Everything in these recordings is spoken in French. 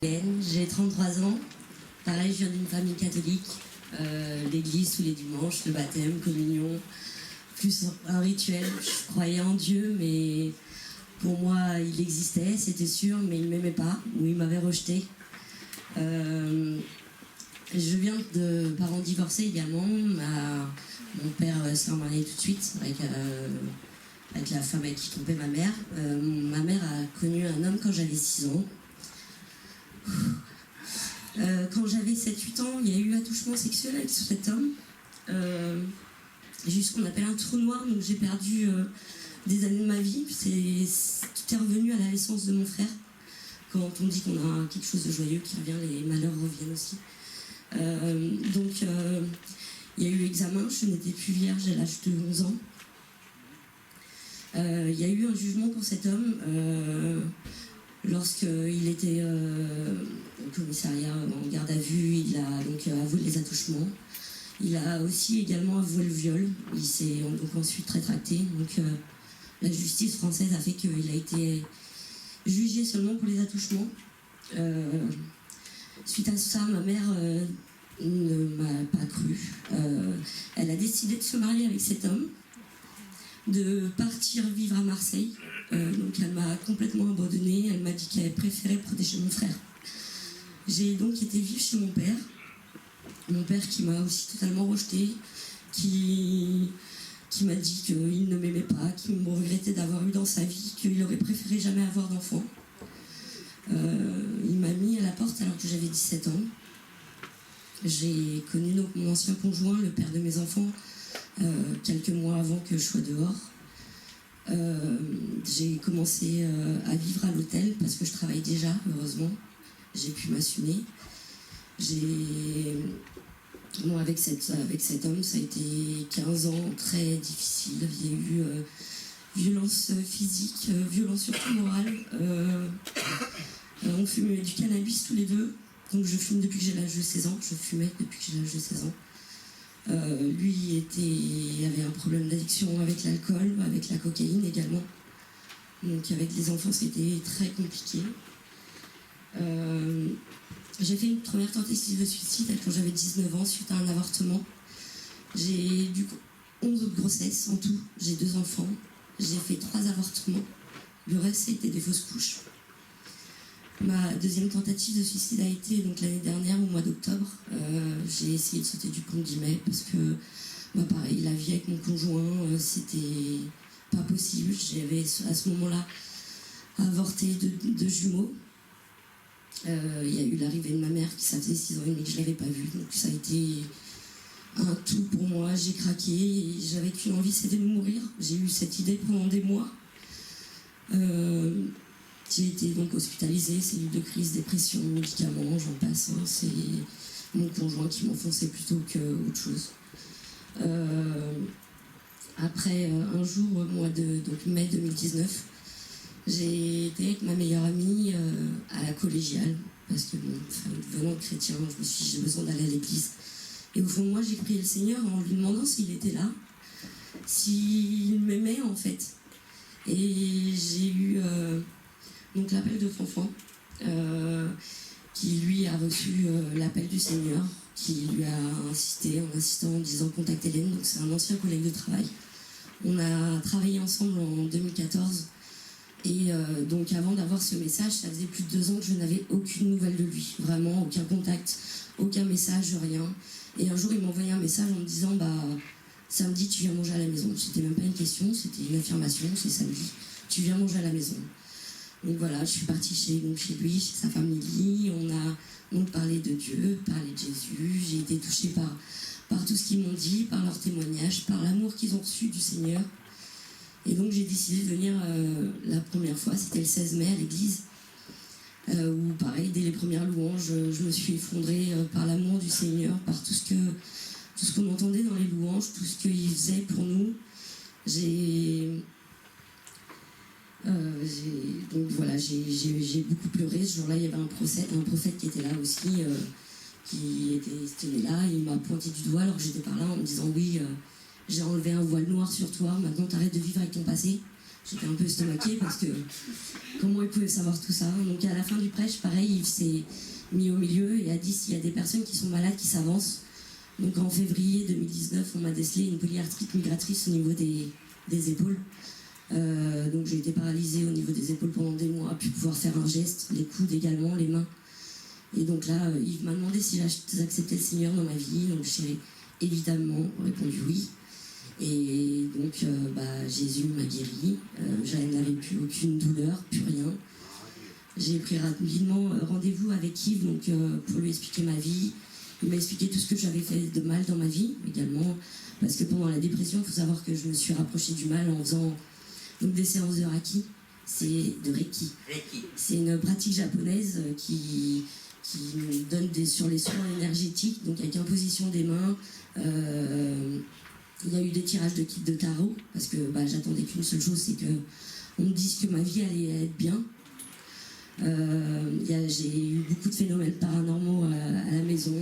J'ai 33 ans. Pareil, je viens d'une famille catholique. L'église tous les dimanches, le baptême, communion, plus un rituel. Je croyais en Dieu, mais pour moi, il existait, c'était sûr, mais il ne m'aimait pas, ou il m'avait rejeté. Je viens de parents divorcés également. Mon père s'est remarié tout de suite avec la femme avec qui trompait ma mère. Ma mère a connu un homme quand j'avais 6 ans. Quand j'avais 7-8 ans, il y a eu attouchement sexuel avec cet homme. J'ai eu ce qu'on appelle un trou noir, donc j'ai perdu des années de ma vie. Tout est revenu à la naissance de mon frère. Quand on dit qu'on a quelque chose de joyeux qui revient, les malheurs reviennent aussi. Il y a eu examen, je n'étais plus vierge à l'âge de 11 ans. Il y a eu un jugement pour cet homme. Lorsqu'il était au commissariat en garde à vue, il a donc avoué les attouchements. Il a aussi également avoué le viol. Il s'est donc ensuite rétracté. Donc la justice française a fait qu'il a été jugé seulement pour les attouchements. Suite à ça, ma mère ne m'a pas cru. Elle a décidé de se marier avec cet homme, de partir vivre à Marseille. Donc elle m'a complètement abandonnée. Elle m'a dit qu'elle avait préféré protéger mon frère. J'ai donc été vivre chez mon père. Mon père qui m'a aussi totalement rejetée, qui m'a dit qu'il ne m'aimait pas, qu'il me regrettait d'avoir eu dans sa vie, qu'il aurait préféré jamais avoir d'enfant. Il m'a mis à la porte alors que j'avais 17 ans. J'ai connu donc mon ancien conjoint, le père de mes enfants, quelques mois avant que je sois dehors. J'ai commencé à vivre à l'hôtel parce que je travaille déjà, heureusement. J'ai pu m'assumer. Avec cet homme, ça a été 15 ans très difficile. Il y a eu violence physique, violence surtout morale. On fumait du cannabis tous les deux. Donc je fume depuis que j'ai l'âge de 16 ans. Je fumais depuis que j'ai l'âge de 16 ans. Lui avait un problème d'addiction avec l'alcool, avec la cocaïne également. Donc avec les enfants, c'était très compliqué. J'ai fait une première tentative de suicide quand j'avais 19 ans suite à un avortement. J'ai du coup 11 autres grossesses en tout. J'ai 2 enfants. J'ai fait 3 avortements. Le reste, c'était des fausses couches. Ma deuxième tentative de suicide a été donc l'année dernière, au mois d'octobre. J'ai essayé de sauter du pont de Guimet parce que, pareil, la vie avec mon conjoint, c'était pas possible. J'avais à ce moment-là avorté de jumeaux. Il y a eu l'arrivée de ma mère qui ça faisait 6 ans et demi que je ne l'avais pas vue. Donc ça a été un tout pour moi. J'ai craqué et j'avais qu'une envie, c'était de mourir. J'ai eu cette idée pendant des mois. J'ai été donc hospitalisée, cellule de crise, dépression, médicaments, j'en passe. C'est mon conjoint qui m'enfonçait plutôt qu'autre chose. Après un jour, au mois de mai 2019, j'ai été avec ma meilleure amie à la collégiale, parce que venant de chrétien, je me suis dit j'ai besoin d'aller à l'église. Et au fond de moi, j'ai prié le Seigneur en lui demandant s'il était là, s'il m'aimait en fait. Et j'ai eu donc l'appel de Fanfan, qui lui a reçu l'appel du Seigneur, qui lui a insisté en insistant en disant contacte Hélène, donc c'est un ancien collègue de travail. On a travaillé ensemble en 2014 et donc avant d'avoir ce message, ça faisait plus de 2 ans que je n'avais aucune nouvelle de lui, vraiment aucun contact, aucun message, rien. Et un jour il m'a envoyé un message en me disant samedi tu viens manger à la maison. C'était même pas une question, c'était une affirmation, c'est samedi, tu viens manger à la maison. Donc voilà, je suis partie chez lui, chez sa femme Lily. On a donc parlé de Dieu, parlé de Jésus. J'ai été touchée par tout ce qu'ils m'ont dit, par leurs témoignages, par l'amour qu'ils ont reçu du Seigneur. Et donc j'ai décidé de venir la première fois, c'était le 16 mai à l'église, où pareil, dès les premières louanges, je me suis effondrée par l'amour du Seigneur, par tout ce qu'on entendait dans les louanges, tout ce qu'il faisait pour nous. Donc voilà, j'ai beaucoup pleuré. Ce jour-là, il y avait un prophète qui était là aussi, qui était là. Il m'a pointé du doigt alors que j'étais par là en me disant oui, j'ai enlevé un voile noir sur toi, maintenant t'arrêtes de vivre avec ton passé. J'étais un peu estomaquée parce que comment il pouvait savoir tout ça. Donc à la fin du prêche, pareil, Yves s'est mis au milieu et a dit s'il y a des personnes qui sont malades, qui s'avancent. Donc en février 2019, on m'a décelé une polyarthrite migratrice au niveau des épaules. Donc j'ai été paralysée au niveau des épaules pendant des mois, puis pouvoir faire un geste, les coudes également, les mains. Et donc là, Yves m'a demandé si j'acceptais le Seigneur dans ma vie. Donc j'ai évidemment répondu oui. Et donc Jésus m'a guéri. Je n'avais plus aucune douleur, plus rien. J'ai pris rapidement rendez-vous avec Yves donc, pour lui expliquer ma vie. Il m'a expliqué tout ce que j'avais fait de mal dans ma vie également. Parce que pendant la dépression, il faut savoir que je me suis rapprochée du mal en faisant donc, des séances de Reiki. C'est de Reiki. C'est une pratique japonaise qui nous donne sur les soins énergétiques, donc avec imposition des mains. Il y a eu des tirages de kits de tarot, parce que j'attendais qu'une seule chose, c'est qu'on me dise que ma vie allait être bien. J'ai eu beaucoup de phénomènes paranormaux à la maison.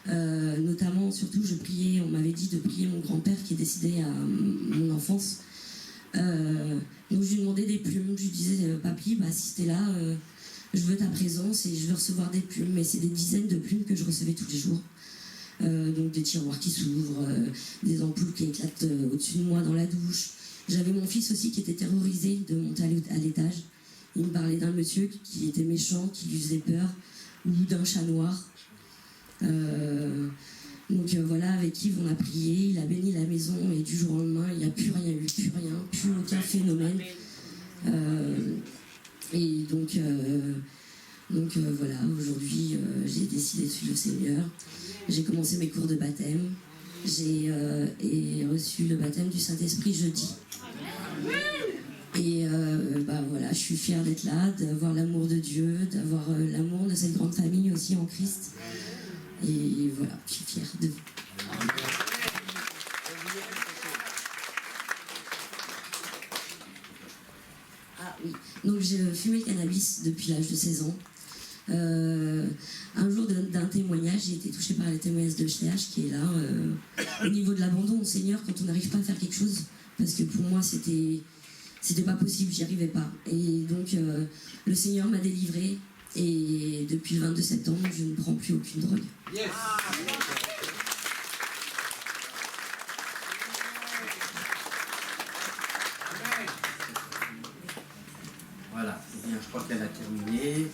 Notamment, surtout, on m'avait dit de prier mon grand-père qui est décédé à mon enfance. Donc je lui demandais des plumes, je lui disais papy, si t'es là, je veux ta présence et je veux recevoir des plumes. Mais c'est des dizaines de plumes que je recevais tous les jours. Donc des tiroirs qui s'ouvrent, des ampoules qui éclatent au-dessus de moi dans la douche. J'avais mon fils aussi qui était terrorisé de monter à l'étage. Il me parlait d'un monsieur qui était méchant, qui lui faisait peur, ou d'un chat noir. Donc voilà, avec Yves on a prié, il a béni la maison et du jour au lendemain il n'y a plus rien eu, plus aucun phénomène. Et donc voilà, aujourd'hui j'ai décidé de suivre le Seigneur. J'ai commencé mes cours de baptême. J'ai reçu le baptême du Saint-Esprit jeudi. Et voilà, je suis fière d'être là, d'avoir l'amour de Dieu, d'avoir l'amour de cette grande famille aussi en Christ. Et voilà, je suis fière de vous. Ah oui, donc j'ai fumé le cannabis depuis l'âge de 16 ans. Un jour d'un témoignage, j'ai été touchée par les témoignages de CH qui est là, au niveau de l'abandon au Seigneur, quand on n'arrive pas à faire quelque chose, parce que pour moi c'était pas possible, j'y arrivais pas. Et donc le Seigneur m'a délivrée, et depuis le 22 septembre, je ne prends plus aucune drogue. Yes. Voilà, eh bien, je crois qu'elle a terminé.